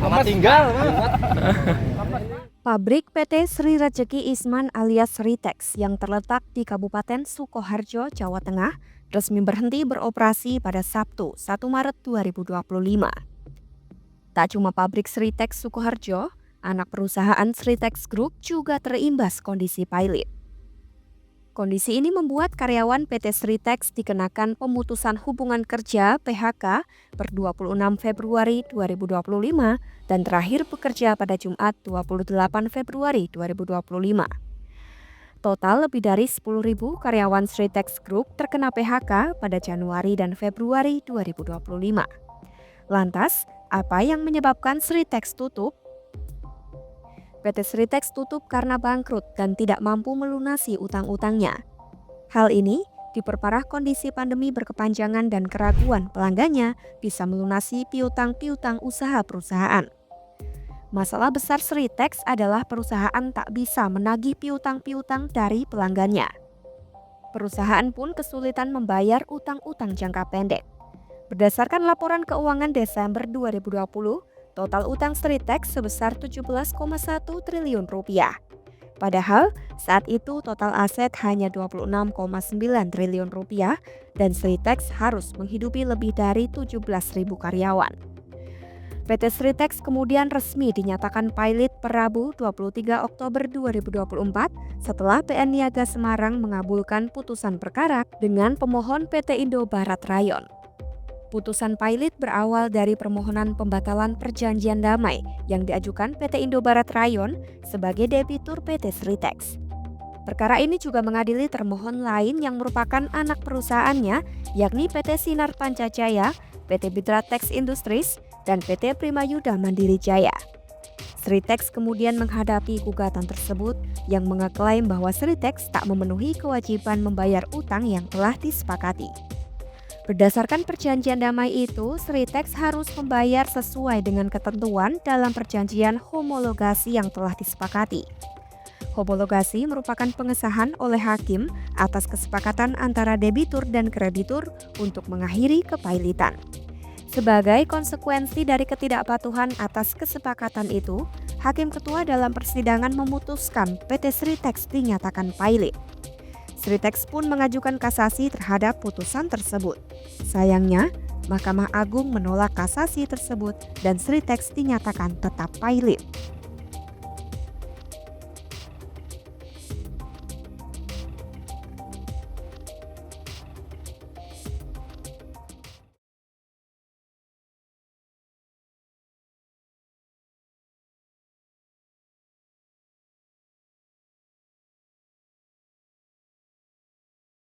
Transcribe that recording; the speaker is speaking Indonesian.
Amat tinggal. Pabrik PT Sri Rejeki Isman alias Sritex yang terletak di Kabupaten Sukoharjo, Jawa Tengah, resmi berhenti beroperasi pada Sabtu, 1 Maret 2025. Tak cuma pabrik Sritex Sukoharjo, anak perusahaan Sritex Group juga terimbas kondisi pilot. Kondisi ini membuat karyawan PT Sritex dikenakan pemutusan hubungan kerja (PHK) per 26 Februari 2025 dan terakhir bekerja pada Jumat 28 Februari 2025. Total lebih dari 10.000 karyawan Sritex Group terkena PHK pada Januari dan Februari 2025. Lantas, apa yang menyebabkan Sritex tutup? PT Sritex tutup karena bangkrut dan tidak mampu melunasi utang-utangnya. Hal ini diperparah kondisi pandemi berkepanjangan dan keraguan pelanggannya bisa melunasi piutang-piutang usaha perusahaan. Masalah besar Sritex adalah perusahaan tak bisa menagih piutang-piutang dari pelanggannya. Perusahaan pun kesulitan membayar utang-utang jangka pendek. Berdasarkan laporan keuangan Desember 2020, total utang Sritex sebesar 17,1 triliun rupiah. Padahal saat itu total aset hanya 26,9 triliun rupiah dan Sritex harus menghidupi lebih dari 17.000 karyawan. PT Sritex kemudian resmi dinyatakan pilot per Rabu 23 Oktober 2024 setelah PN Niaga Semarang mengabulkan putusan perkara dengan pemohon PT Indo Barat Rayon. Putusan pilot berawal dari permohonan pembatalan perjanjian damai yang diajukan PT Indo Barat Rayon sebagai debitur PT Sritex. Perkara ini juga mengadili termohon lain yang merupakan anak perusahaannya, yakni PT Sinar Pancajaya, PT Bitratex Industries, dan PT Primayuda Mandiri Jaya. Sritex kemudian menghadapi gugatan tersebut yang mengeklaim bahwa Sritex tak memenuhi kewajiban membayar utang yang telah disepakati. Berdasarkan perjanjian damai itu, Sritex harus membayar sesuai dengan ketentuan dalam perjanjian homologasi yang telah disepakati. Homologasi merupakan pengesahan oleh hakim atas kesepakatan antara debitur dan kreditur untuk mengakhiri kepailitan. Sebagai konsekuensi dari ketidakpatuhan atas kesepakatan itu, Hakim Ketua dalam persidangan memutuskan PT Sritex dinyatakan pilot. Sritex pun mengajukan kasasi terhadap putusan tersebut. Sayangnya, Mahkamah Agung menolak kasasi tersebut dan Sritex dinyatakan tetap pilot.